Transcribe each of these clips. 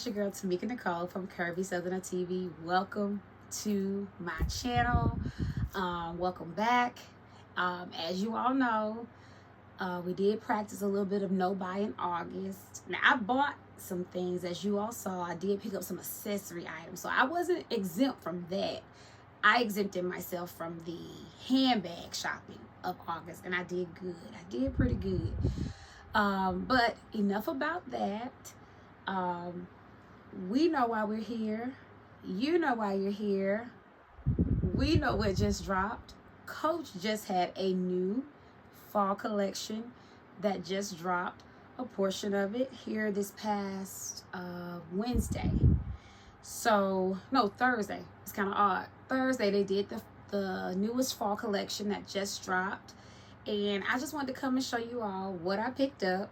it's your girl Tamika Nicole from Curvy Southerner TV. Welcome to my channel. Welcome back. As you all know, we did practice a little bit of no buy in August. Now I bought some things, as you all saw. I did pick up some accessory items, so I wasn't exempt from that. I exempted myself from the handbag shopping of August, and I did good. I did pretty good. But enough about that. We know why we're here. You know why you're here. We know what just dropped. Coach just had a new fall collection that just dropped, a portion of it here this past Wednesday. So, no, Thursday. It's kind of odd. Thursday they did the newest fall collection that just dropped. And I just wanted to come and show you all what I picked up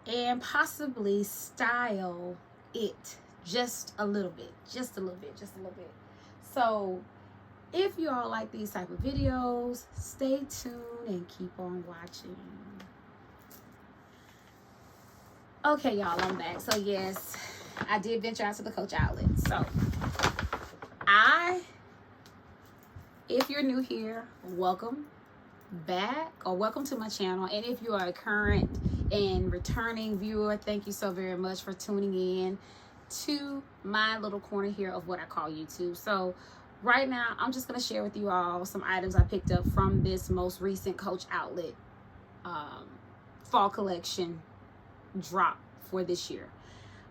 and possibly style it just a little bit. So if you all like these type of videos, stay tuned and keep on watching. Okay, y'all, I'm back. So yes, I did venture out to the Coach outlet. So if you're new here, welcome back, or welcome to my channel. And if you are a current and returning viewer, thank you so very much for tuning in to my little corner here of what I call YouTube. So right now I'm just going to share with you all some items I picked up from this most recent Coach outlet fall collection drop for this year.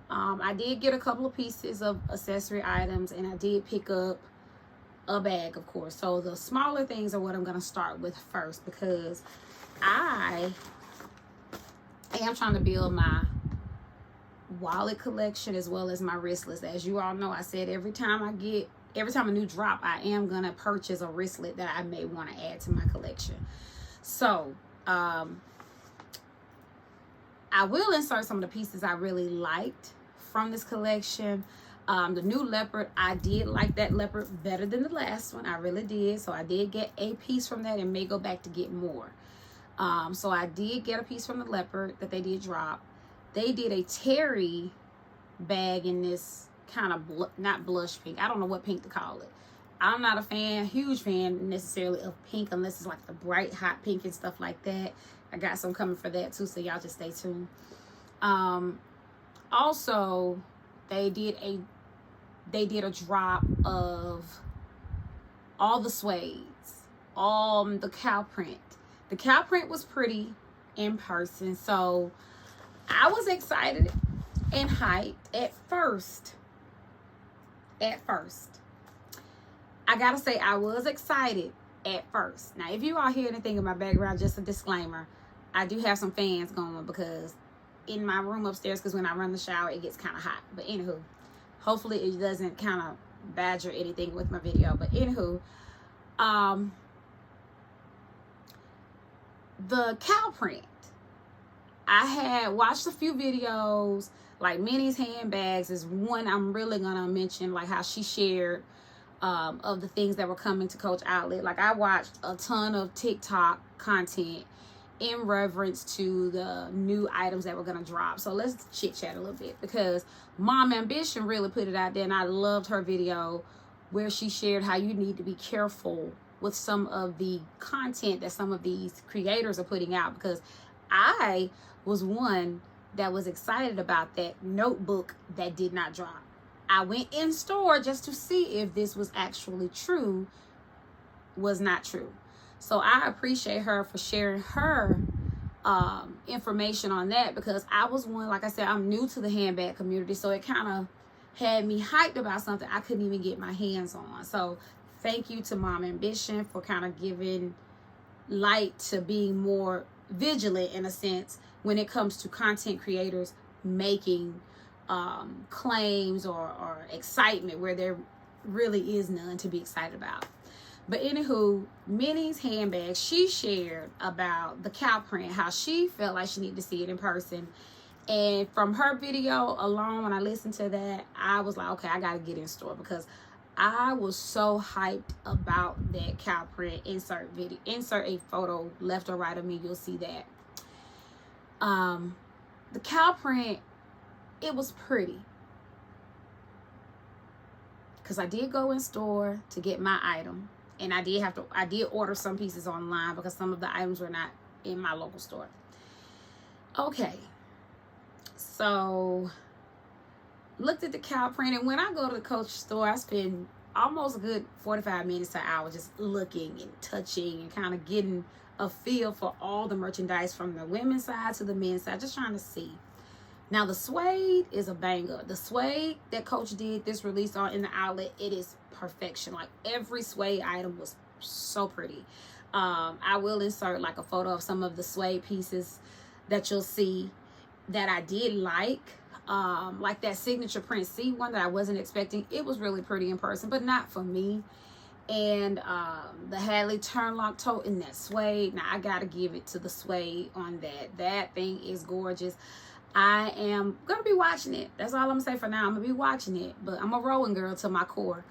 I did get a couple of pieces of accessory items, and I did pick up a bag, of course. So the smaller things are what I'm going to start with first, because I am trying to build my wallet collection as well as my wristlets. As you all know, I said every time a new drop, I am going to purchase a wristlet that I may want to add to my collection. So I will insert some of the pieces I really liked from this collection. The new leopard, I did like that leopard better than the last one. I really did. So I did get a piece from that and may go back to get more. So I did get a piece from the leopard that they did drop. They did a terry bag in this kind of not blush pink. I don't know what pink to call it. I'm not a huge fan necessarily of pink unless it's like the bright hot pink and stuff like that. I got some coming for that too, so y'all just stay tuned. Also, they did a drop of all the suedes, the cow print. The cow print was pretty in person, so I was excited and hyped at first. I gotta say, I was excited at first. Now, if you all hear anything in my background, just a disclaimer, I do have some fans going because in my room upstairs, because when I run the shower, it gets kind of hot. But anywho, hopefully it doesn't kind of badger anything with my video. But anywho, the cow print, I had watched a few videos, like Minnie's handbags is one I'm really gonna mention, like how she shared of the things that were coming to Coach outlet. Like I watched a ton of TikTok content in reference to the new items that were going to drop. So let's chit chat a little bit, because Mom Ambition really put it out there, and I loved her video where she shared how you need to be careful with some of the content that some of these creators are putting out, because I was one that was excited about that notebook that did not drop. I went in store just to see if this was actually true. Was not true. So I appreciate her for sharing her information on that, because I was one, like I said, I'm new to the handbag community, so it kind of had me hyped about something I couldn't even get my hands on. So thank you to Mom Ambition for kind of giving light to being more vigilant, in a sense, when it comes to content creators making claims or excitement where there really is none to be excited about. But anywho, Minnie's handbag, she shared about the cow print, how she felt like she needed to see it in person. And from her video alone, when I listened to that, I was like, okay, I got to get in store, because I was so hyped about that cow print. Insert a photo left or right of me, you'll see that. The cow print, it was pretty. because I did go in store to get my item, and I did order some pieces online because some of the items were not in my local store. Okay, so looked at the cow print, and when I go to the Coach store, I spend almost a good 45 minutes to an hour just looking and touching and kind of getting a feel for all the merchandise from the women's side to the men's side, just trying to see. Now the suede is a banger. The suede that Coach did this release on in the outlet, it is perfection. Like every suede item was so pretty. I will insert like a photo of some of the suede pieces that you'll see that I did like that signature print C one that I wasn't expecting. It was really pretty in person, but not for me. And the Hadley Turnlock tote in that suede. Now I gotta give it to the suede on that. That thing is gorgeous. I am gonna be watching it. That's all I'm gonna say for now. I'm gonna be watching it, but I'm a rowing girl to my core.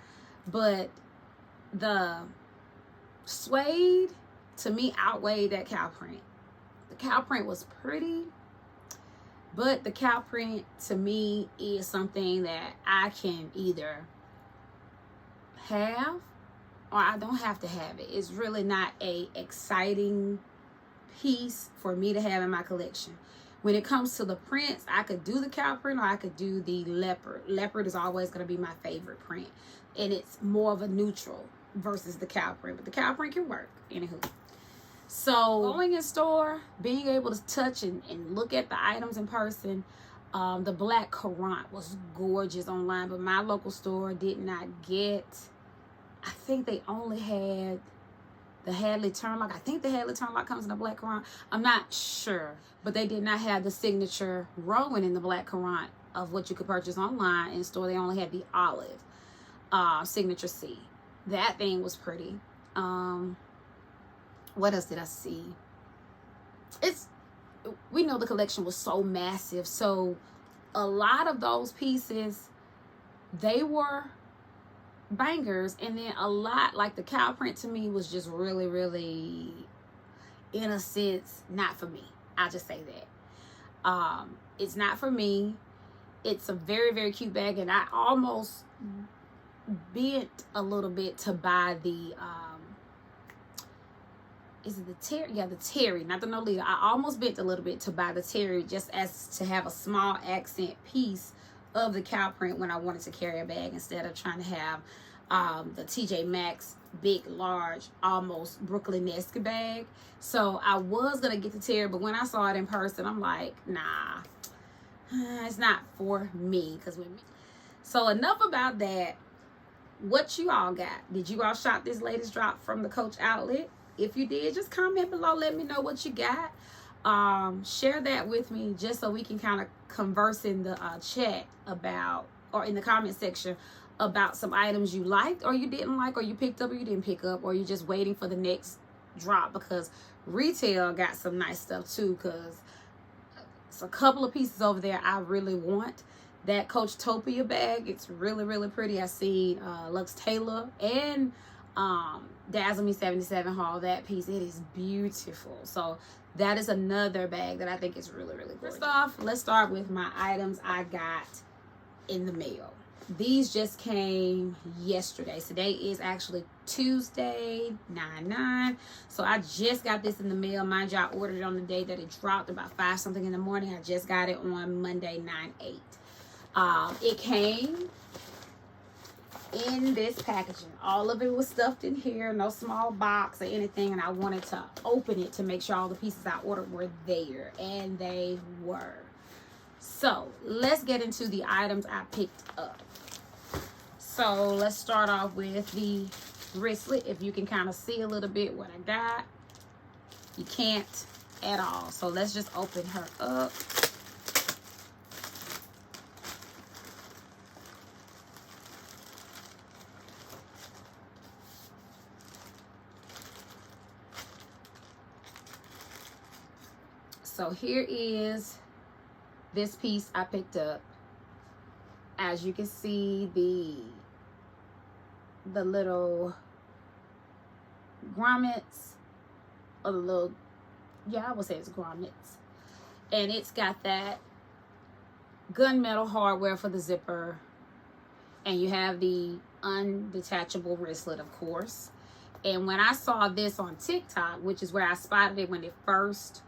But the suede to me outweighed that cow print. The cow print was pretty, but the cow print to me is something that I can either have or I don't have to have it. It's really not a exciting piece for me to have in my collection. When it comes to the prints, I could do the cow print or I could do the leopard. Leopard is always going to be my favorite print. And it's more of a neutral versus the cow print. But the cow print can work. Anywho. So going in store, being able to touch and look at the items in person, the black Courant was gorgeous online, but my local store did not get, I think they only had the Hadley Turnlock. I think the Hadley Turnlock comes in the black Courant. I'm not sure, but they did not have the signature Rowan in the black Courant of what you could purchase online in store. They only had the olive signature C. That thing was pretty. What else did I see? We know the collection was so massive, so a lot of those pieces, they were bangers, and then a lot, like the cow print to me was just really, really, in a sense, not for me. I'll just say that. It's not for me. It's a very, very cute bag, and I almost bent a little bit to buy the is it the Terry? Yeah, the Terry, not the Nolita. I almost bent a little bit to buy the Terry just as to have a small accent piece of the cow print when I wanted to carry a bag instead of trying to have the TJ Maxx big, large, almost Brooklyn-esque bag. So I was going to get the Terry, but when I saw it in person, I'm like, nah, it's not for me. So enough about that. What you all got? Did you all shop this latest drop from the Coach outlet? If you did, just comment below. Let me know what you got. Share that with me just so we can kind of converse in the chat about, or in the comment section about some items you liked or you didn't like, or you picked up or you didn't pick up, or you're just waiting for the next drop, because retail got some nice stuff too, because it's a couple of pieces over there I really want. That Coach Topia bag, it's really, really pretty. I seen Lux Taylor and Dazzle Me 77 haul that piece. It is beautiful. So that is another bag that I think is really, really gorgeous. First off, let's start with my items I got in the mail. These just came yesterday. Today is actually Tuesday, 9/9. So I just got this in the mail. Mind you, I ordered it on the day that it dropped, about 5 something in the morning. I just got it on Monday, 9/8. It came in this packaging. All of it was stuffed in here, no small box or anything, and I wanted to open it to make sure all the pieces I ordered were there, and they were. So let's get into the items I picked up. So let's start off with the wristlet. If you can kind of see a little bit what I got, you can't at all. So let's just open her up. So here is this piece I picked up. As you can see, the little grommets, or the little, yeah, I would say it's grommets. And it's got that gunmetal hardware for the zipper. And you have the undetachable wristlet, of course. And when I saw this on TikTok, which is where I spotted it when it first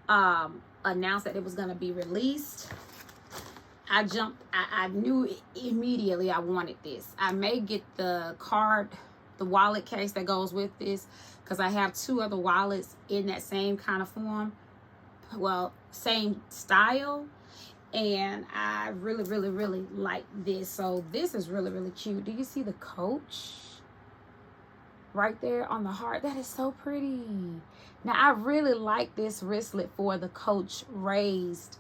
announced that it was going to be released, I jumped. I knew immediately I wanted this. I may get the wallet case that goes with this, because I have 2 other wallets in that same kind of form. Well, same style. And I really, really, really like this. So this is really, really cute. Do you see the Coach right there on the heart? That is so pretty. Now, I really like this wristlet for the Coach raised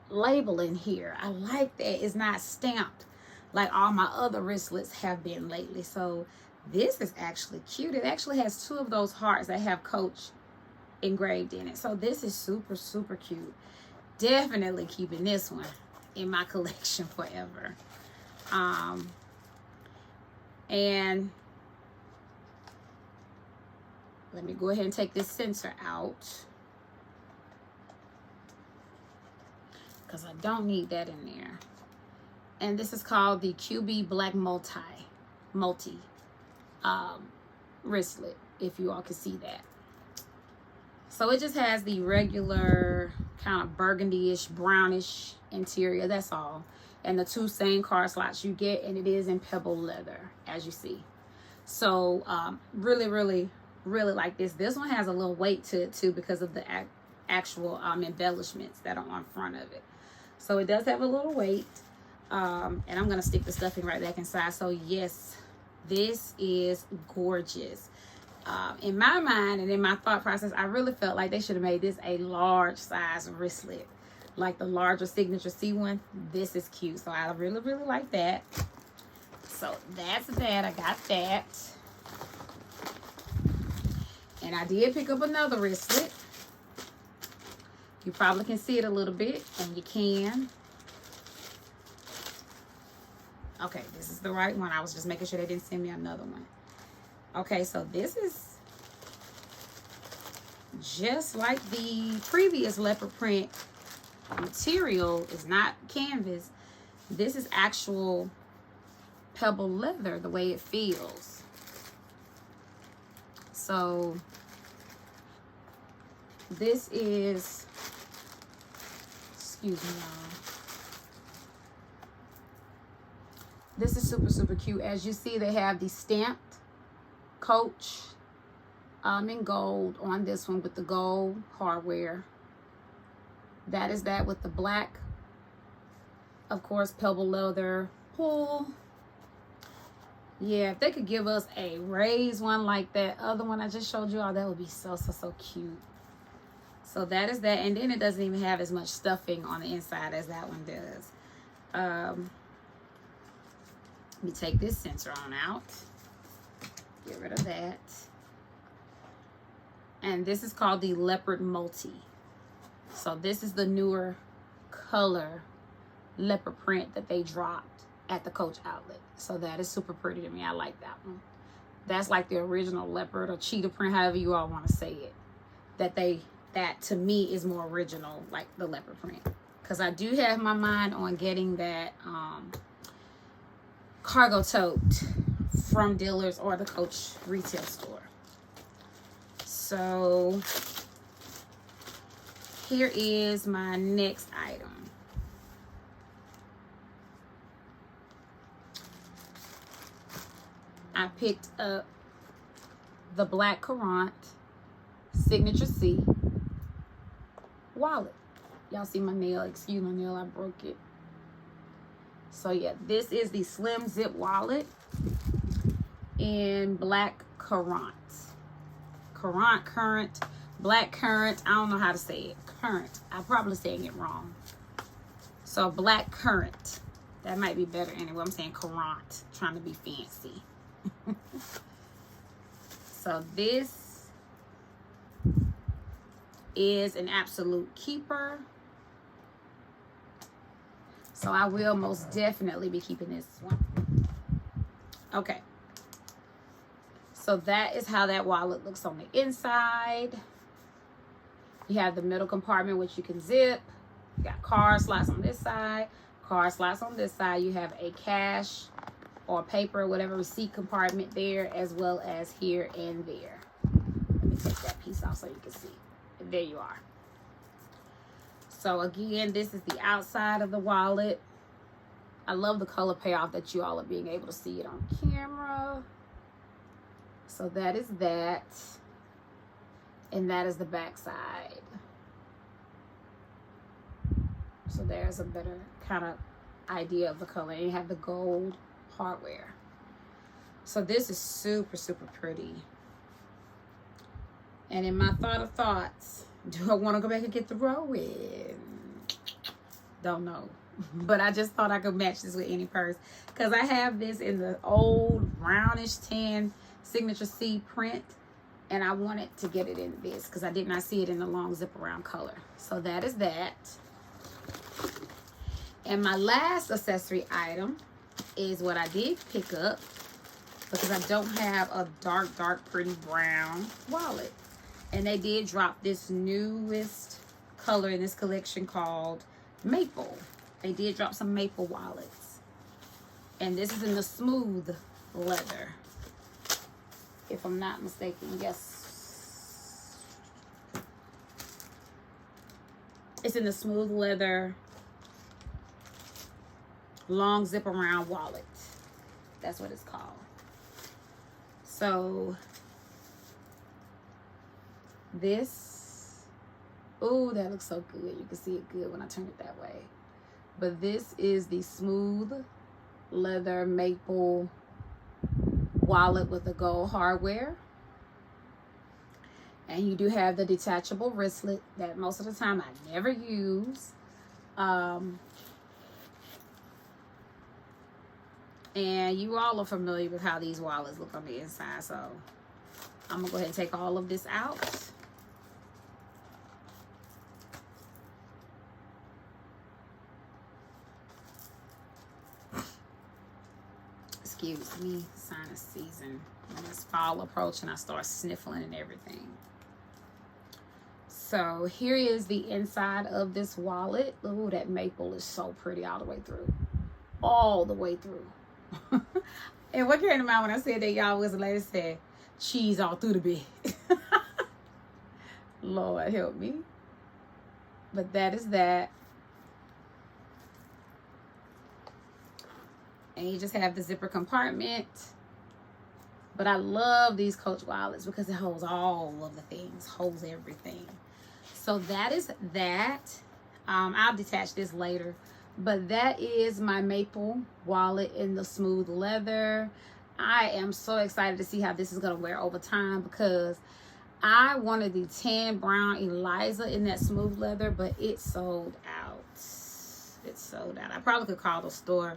labeling here. I like that it's not stamped like all my other wristlets have been lately. So this is actually cute. It actually has 2 of those hearts that have Coach engraved in it. So this is super, super cute. Definitely keeping this one in my collection forever. And let me go ahead and take this sensor out, because I don't need that in there. And this is called the QB Black Multi wristlet, if you all can see that. So it just has the regular kind of burgundy-ish, brownish interior. That's all. And the 2 same card slots you get, and it is in pebble leather, as you see. So really, really, really like this. This one has a little weight to it too, because of the actual embellishments that are on front of it. So it does have a little weight. And I'm going to stick the stuffing right back inside. So yes, this is gorgeous. In my mind and in my thought process, I really felt like they should have made this a large size wristlet, like the larger Signature C one. This is cute. So I really, really like that. So that's that. I got that. And I did pick up another wristlet. You probably can see it a little bit, and you can. Okay, this is the right one. I was just making sure they didn't send me another one. Okay, so this is just like the previous leopard print material. Is not canvas. This is actual pebble leather, the way it feels. So this is, excuse me, y'all. This is super, super cute. As you see, they have the stamped Coach in gold on this one with the gold hardware. That is that with the black, of course, pebble leather pull. Yeah, if they could give us a raised one like that other one I just showed you all, that would be so, so, so cute. So that is that. And then it doesn't even have as much stuffing on the inside as that one does. Let me take this sensor on out. Get rid of that. And this is called the Leopard Multi. So this is the newer color leopard print that they dropped at the Coach outlet. So that is super pretty to me. I like that one. That's like the original leopard or cheetah print, however you all want to say it. That to me is more original, like the leopard print. Because I do have my mind on getting that cargo tote from dealers or the Coach retail store. So here is my next item. I picked up the Black Courant Signature C wallet. Y'all see my nail? Excuse my nail, I broke it. So yeah, this is the slim zip wallet in Black Currant. Current, Black Currant. I don't know how to say it. Current. I'm probably saying it wrong. So Black Currant. That might be better anyway. I'm saying Currant. Trying to be fancy. So this is an absolute keeper. So I will most definitely be keeping this one. Okay. So that is how that wallet looks on the inside. You have the middle compartment, which you can zip. You got card slots on this side, card slots on this side. You have a cash or paper or whatever receipt compartment there, as well as here and there. Let me take that piece off so you can see. And there you are. So again, this is the outside of the wallet. I love the color payoff that you all are being able to see it on camera. So that is that. And that is the back side. So there's a better kind of idea of the color. And you have the gold hardware. So this is super, super pretty. And in my thought of thoughts, do I want to go back and get the Rowan? Don't know. But I just thought I could match this with any purse. Because I have this in the old brownish tan signature C print. And I wanted to get it in this because I did not see it in the long zip around color. So that is that. And my last accessory item is what I did pick up because I don't have a dark, pretty brown wallet. And they did drop this newest color in this collection called Maple. They did drop some Maple wallets. And this is in the smooth leather. If I'm not mistaken, yes. It's in the smooth leather long zip around wallet. That's what it's called. So this, oh, that looks so good. You can see it good when I turn it that way. But this is the smooth leather maple wallet with the gold hardware. And you do have the detachable wristlet that most of the time I never use. And you all are familiar with how these wallets look on the inside. So I'm going to go ahead and take all of this out. Excuse me, sinus season. When it's fall approaching, I start sniffling and everything. So here is the inside of this wallet. Oh, that maple is so pretty all the way through. All the way through. And what came to mind when I said that, y'all, was the lady said, cheese all through the bed. Lord help me. But that is that. And you just have the zipper compartment. But I love these Coach wallets because it holds all of the things, holds everything. So that is that. I'll detach this later. But that is my maple wallet in the smooth leather. I am so excited to see how this is going to wear over time because I wanted the tan brown Eliza in that smooth leather, but it sold out. It sold out. I probably could call the store,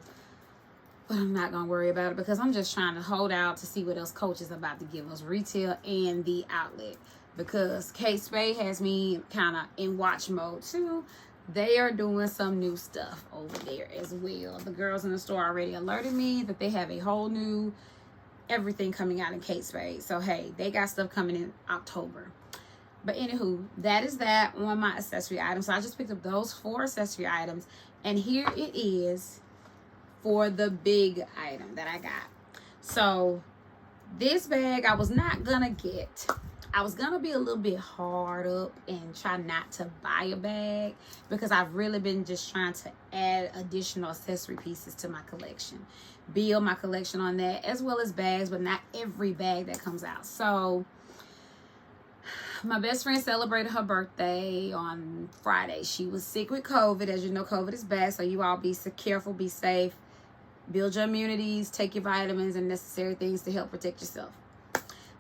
but I'm not going to worry about it because I'm just trying to hold out to see what else Coach is about to give us, retail and the outlet. Because Kate Spade has me kind of in watch mode too. They are doing some new stuff over there as well. The girls in the store already alerted me that they have a whole new everything coming out in Kate Spade. So, hey, they got stuff coming in October. But anywho, that is that on my accessory items. So I just picked up those 4 accessory items. And here it is for the big item that I got. So this bag I was not gonna get. I was gonna be a little bit hard up and try not to buy a bag because I've really been just trying to add additional accessory pieces to my collection, build my collection on that, as well as bags, but not every bag that comes out. So my best friend celebrated her birthday on Friday. She was sick with COVID. As you know, COVID is bad, so you all be careful, be safe, build your immunities, take your vitamins and necessary things to help protect yourself.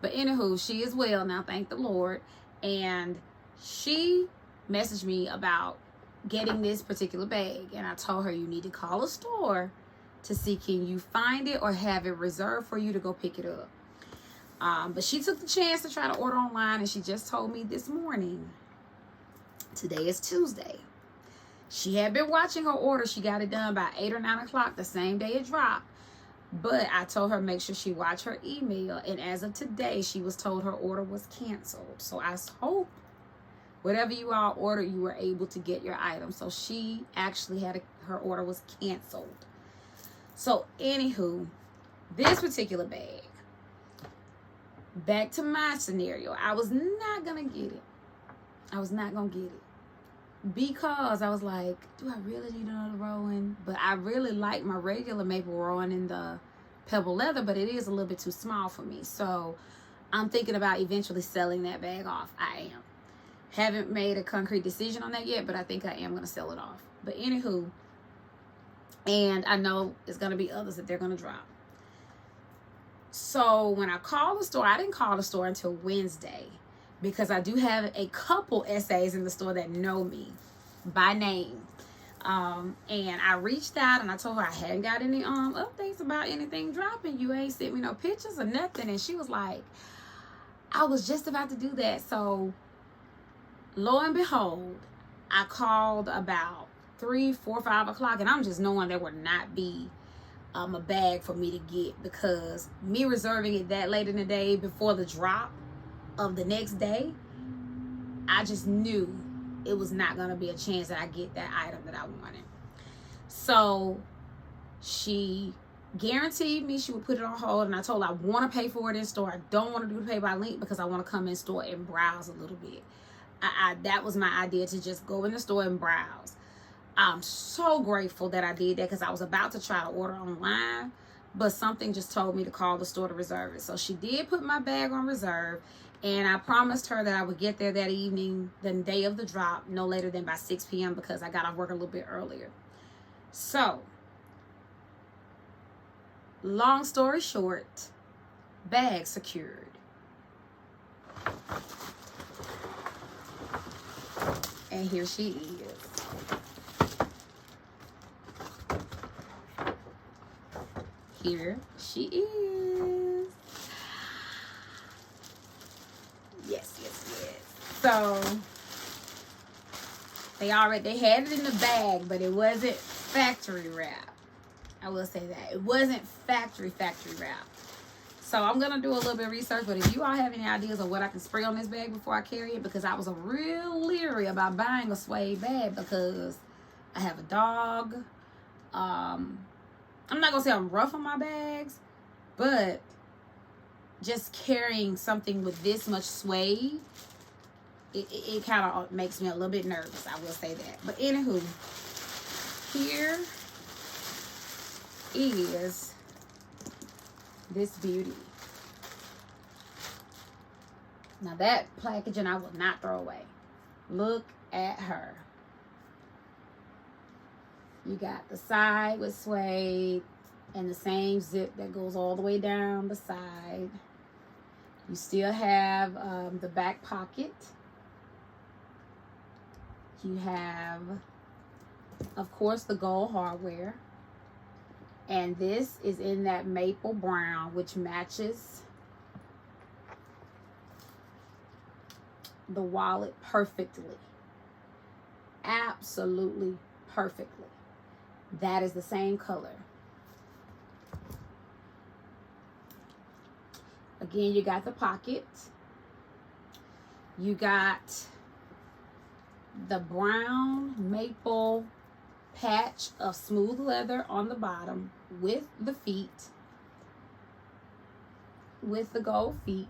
But anywho, she is well now, thank the Lord. And she messaged me about getting this particular bag. And I told her, you need to call a store to see can you find it or have it reserved for you to go pick it up. But she took the chance to try to order online. And she just told me this morning, today is Tuesday. She had been watching her order. She got it done by 8 or 9 o'clock the same day it dropped. But I told her make sure she watch her email. And as of today, she was told her order was canceled. So I hope whatever you all ordered, you were able to get your item. So she actually had her order was canceled. So anywho, This particular bag, back to my scenario, I was not gonna get it. I was not gonna get it because I was like, do I really need another Rowan? But I really like my regular maple Rowan in the pebble leather, but it is a little bit too small for me. So I'm thinking about eventually selling that bag off. I am. Haven't made a concrete decision on that yet, but I think I am going to sell it off. But anywho, and I know it's going to be others that they're going to drop. So when I called the store, I didn't call the store until Wednesday because I do have a couple essays in the store that know me by name. And I reached out and I told her I hadn't got any updates about anything dropping. You ain't sent me no pictures or nothing. And she was like, I was just about to do that. So lo and behold, I called about 3, 4, 5 o'clock, and I'm just knowing there would not be a bag for me to get, because me reserving it that late in the day before the drop of the next day, I just knew it was not going to be a chance that I get that item that I wanted. So she guaranteed me she would put it on hold, and I told her I want to pay for it in store. I don't want to do the pay by link because I want to come in store and browse a little bit. That was my idea, to just go in the store and browse. I'm so grateful that I did that, because I was about to try to order online, but something just told me to call the store to reserve it. So she did put my bag on reserve, and I promised her that I would get there that evening, the day of the drop, no later than by 6 p.m. because I got off work a little bit earlier. So, long story short, bag secured. And here she is. Here she is. Yes. So they had it in the bag, but it wasn't factory wrap. I will say that. It wasn't factory wrap. So I'm going to do a little bit of research, but if you all have any ideas of what I can spray on this bag before I carry it, because I was real leery about buying a suede bag because I have a dog. I'm not going to say I'm rough on my bags, but just carrying something with this much suede, it kind of makes me a little bit nervous. I will say that. But anywho, here is this beauty. Now that packaging I will not throw away. Look at her. You got the side with suede and the same zip that goes all the way down the side. You still have the back pocket. You have, of course, the gold hardware. And this is in that maple brown, which matches the wallet perfectly. Absolutely perfectly. That is the same color. Again, you got the pocket. You got the brown maple patch of smooth leather on the bottom with the feet, with the gold feet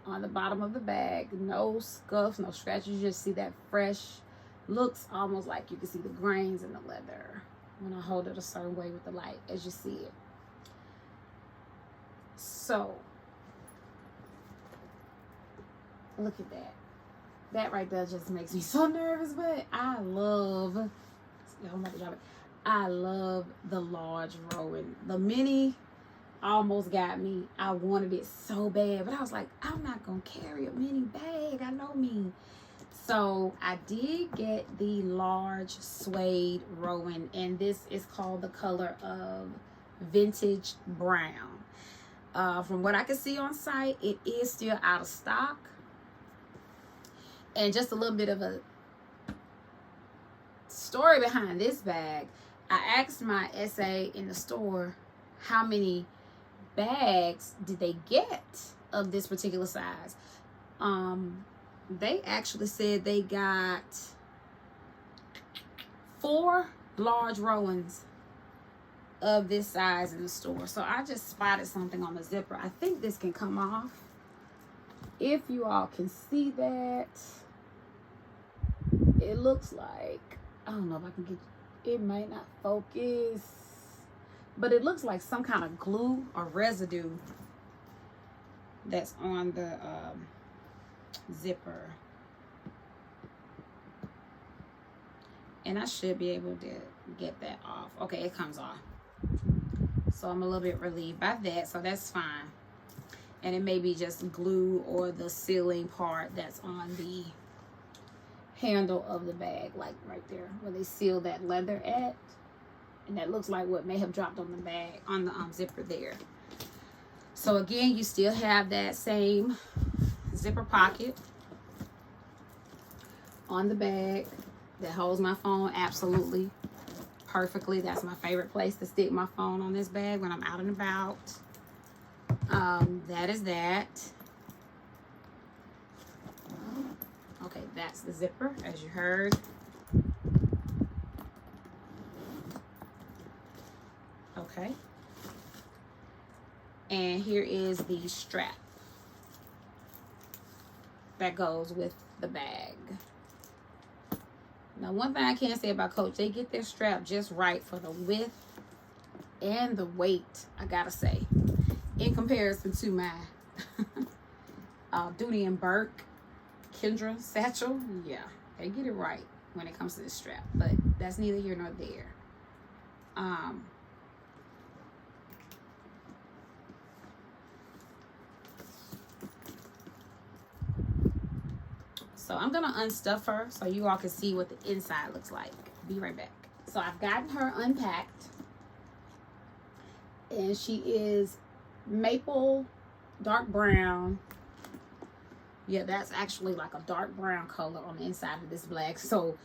on the bottom of the bag. No scuffs, no scratches. You just see that fresh, looks almost like you can see the grains in the leather when I hold it a certain way with the light, as you see it. So look at that. That right there just makes me so nervous, but I love the large Rowan. The mini almost got me. I wanted it so bad, but I was like, I'm not gonna carry a mini bag. I know me. So I did get the large suede Rowan, and this is called the color of vintage brown. From what I can see on site, it is still out of stock. And just a little bit of a story behind this bag. I asked my SA in the store how many bags did they get of this particular size. They actually said they got 4 large Rowans of this size in the store. So I just spotted something on the zipper. I think this can come off. If you all can see that, it looks like, I don't know if I can get, it might not focus, but it looks like some kind of glue or residue that's on the zipper. And I should be able to get that off. Okay, it comes off. So I'm a little bit relieved by that, so that's fine. And it may be just glue or the sealing part that's on the handle of the bag, like right there where they seal that leather at. And that looks like what may have dropped on the bag, on the zipper there. So again, you still have that same zipper pocket on the bag that holds my phone absolutely perfectly. That's my favorite place to stick my phone, on this bag when I'm out and about. That is that. Okay, that's the zipper, as you heard. Okay. And here is the strap that goes with the bag. Now, one thing I can say about Coach, they get their strap just right for the width and the weight, I gotta say, in comparison to my Dooney and Burke Kendra satchel. Yeah, they get it right when it comes to this strap, but that's neither here nor there. So I'm gonna unstuff her so you all can see what the inside looks like. Be right back. So I've gotten her unpacked, and she is maple dark brown. Yeah, that's actually like a dark brown color on the inside of this bag. So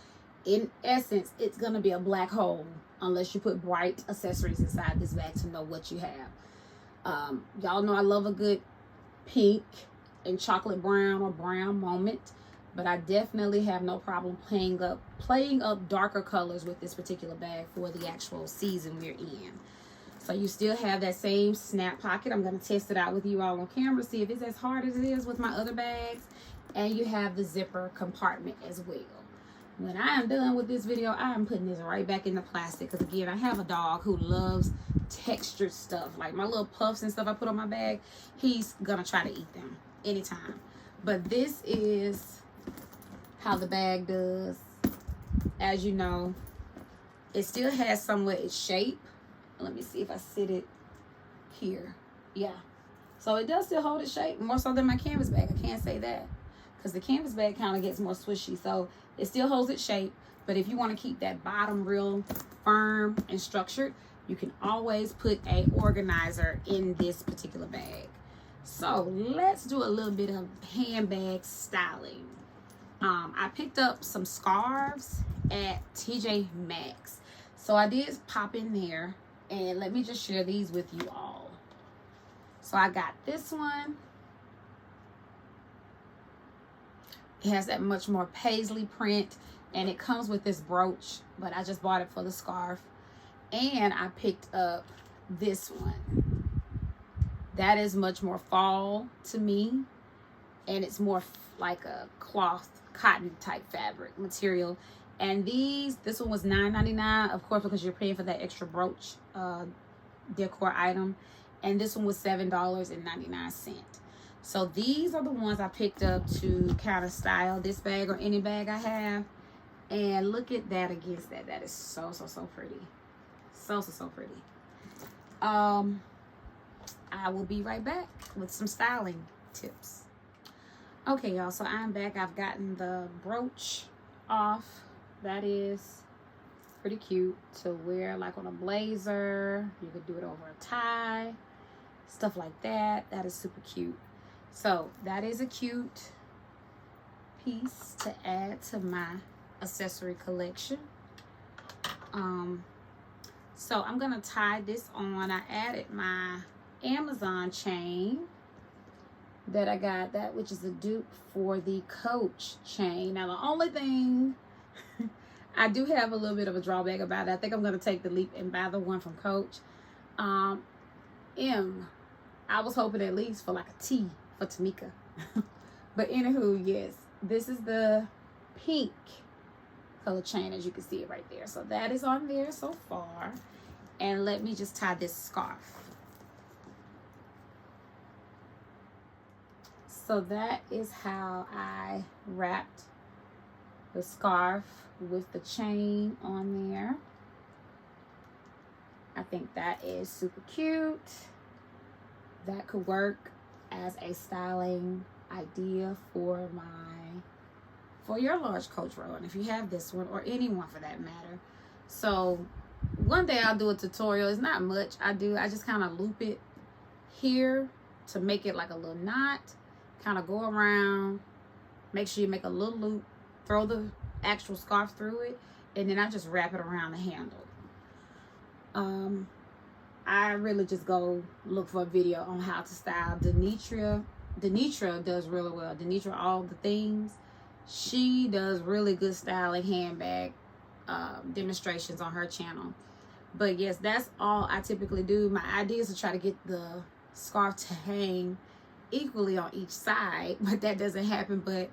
in essence, it's gonna be a black hole unless you put bright accessories inside this bag to know what you have. Y'all know I love a good pink and chocolate brown or brown moment, but I definitely have no problem playing up darker colors with this particular bag for the actual season we're in. So you still have that same snap pocket. I'm going to test it out with you all on camera, see if it's as hard as it is with my other bags. And you have the zipper compartment as well. When I am done with this video, I am putting this right back in the plastic, because again, I have a dog who loves textured stuff. Like my little puffs and stuff I put on my bag, he's going to try to eat them anytime. But this is how the bag does. As you know, it still has somewhat its shape. Let me see if I sit it here. Yeah. So it does still hold its shape, more so than my canvas bag. I can't say that, because the canvas bag kind of gets more swishy. So it still holds its shape. But if you want to keep that bottom real firm and structured, you can always put a organizer in this particular bag. So let's do a little bit of handbag styling. I picked up some scarves at TJ Maxx. So I did pop in there, and let me just share these with you all. So I got this one. It has that much more paisley print, and it comes with this brooch, but I just bought it for the scarf. And I picked up this one. That is much more fall to me, and it's more like a cloth, cotton type fabric material. And this one was $9.99, of course, because you're paying for that extra brooch decor item. And this one was $7.99. So these are the ones I picked up to kind of style this bag or any bag I have. And look at that against that. That is so, so, so pretty. So, so, so pretty. I will be right back with some styling tips. Okay, y'all, so I'm back. I've gotten the brooch off. That is pretty cute to wear like on a blazer. You could do it over a tie, stuff like that. That is super cute. So that is a cute piece to add to my accessory collection. So I'm gonna tie this on. I added my Amazon chain that I got, that which is a dupe for the Coach chain. Now the only thing I do have a little bit of a drawback about it. I think I'm going to take the leap and buy the one from Coach. I was hoping at least for like a T for Tamika. But anywho, yes, this is the pink color chain, as you can see it right there. So that is on there so far. And let me just tie this scarf. So that is how I wrapped the scarf with the chain on there. I think that is super cute. That could work as a styling idea for your large Coach Rowan, if you have this one, or anyone for that matter. So one day I'll do a tutorial. It's not much. I just kind of loop it here to make it like a little knot, kind of go around, make sure you make a little loop, throw the actual scarf through it, and then I just wrap it around the handle. I really just go look for a video on how to style. Denitra does really well. Denitra All the Things. She does really good styling handbag demonstrations on her channel. But yes, that's all I typically do. My idea is to try to get the scarf to hang equally on each side, but that doesn't happen. But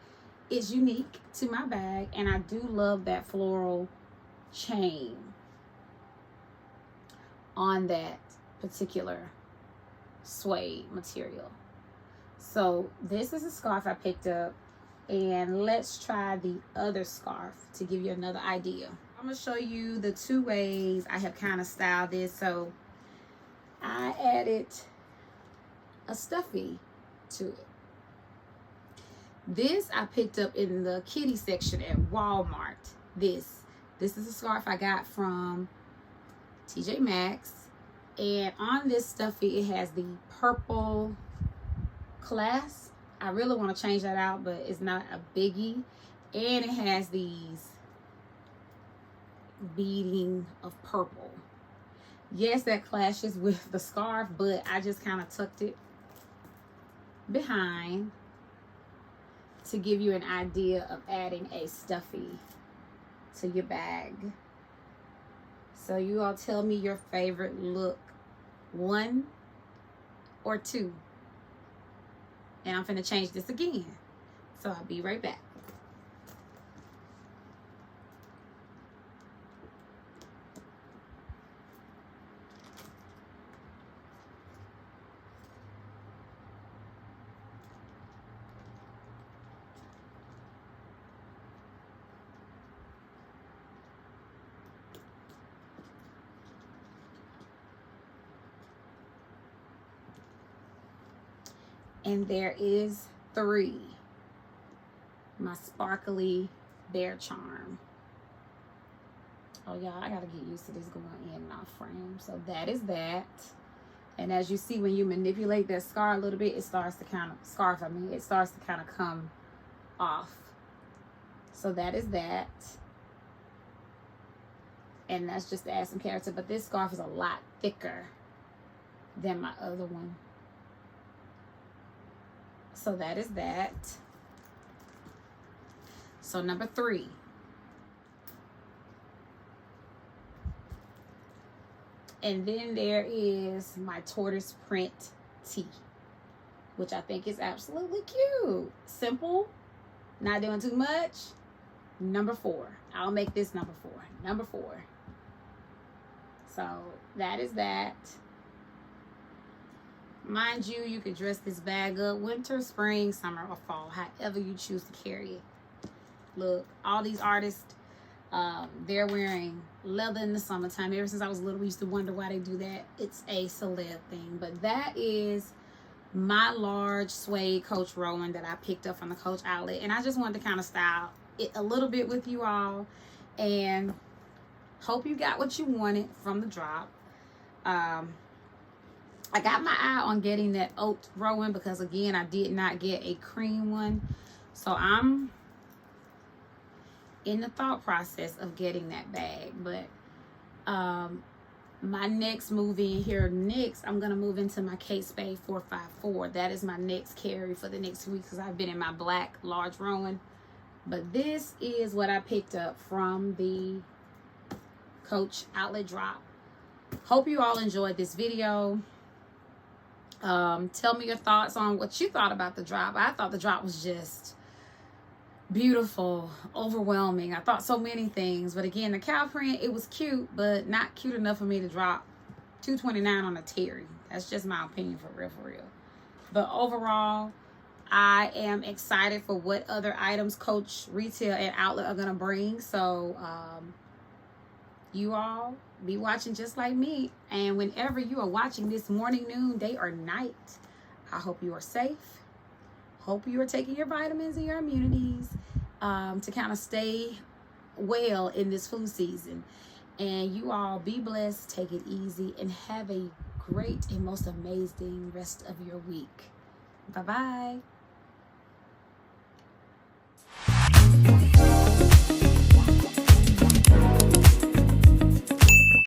it's unique to my bag, and I do love that floral chain on that particular suede material. So this is a scarf I picked up, and let's try the other scarf to give you another idea. I'm gonna show you the two ways I have kind of styled this. So I added a stuffy to it. This I picked up in the kitty section at Walmart. This is a scarf I got from TJ Maxx, and on this stuffy it has the purple clasp. I really want to change that out, but it's not a biggie. And it has these beading of purple. Yes, that clashes with the scarf, but I just kind of tucked it behind to give you an idea of adding a stuffy to your bag. So you all tell me your favorite look, 1 or 2. And I'm finna change this again. So I'll be right back. And there is 3. My sparkly bear charm. Oh y'all, I gotta get used to this going in and off frame. So that is that. And as you see, when you manipulate that scarf a little bit, it starts to kind of it starts to kind of come off. So that is that. And that's just to add some character. But this scarf is a lot thicker than my other one. So that is that. So number 3. And then there is my tortoise print tee, which I think is absolutely cute. Simple, not doing too much. Number 4. I'll make this number 4. Number 4. So that is that. Mind you, you can dress this bag up winter, spring, summer, or fall, however you choose to carry it. Look, all these artists, they're wearing leather in the summertime. Ever since I was little, we used to wonder why they do that. It's a celeb thing. But that is my large suede Coach Rowan that I picked up from the Coach outlet. And I just wanted to kind of style it a little bit with you all. And hope you got what you wanted from the drop. I got my eye on getting that oat Rowan because, again, I did not get a cream one. So I'm in the thought process of getting that bag. But my next move in here, I'm going to move into my Kate Spade 454. That is my next carry for the next 2 weeks because I've been in my black large Rowan But this is what I picked up from the Coach Outlet Drop. Hope you all enjoyed this video. Tell me your thoughts on what you thought about the drop. I thought the drop was just beautiful, overwhelming. I thought so many things, but again, the cow print, it was cute, but not cute enough for me to drop $229 on a Terry. That's just my opinion, for real. But overall, I am excited for what other items Coach Retail and Outlet are gonna bring. So you all be watching just like me, and whenever you are watching this, morning, noon, day, or night, I hope you are safe. Hope you are taking your vitamins and your immunities to kind of stay well in this flu season. And you all be blessed, take it easy, and have a great and most amazing rest of your week. Bye-bye.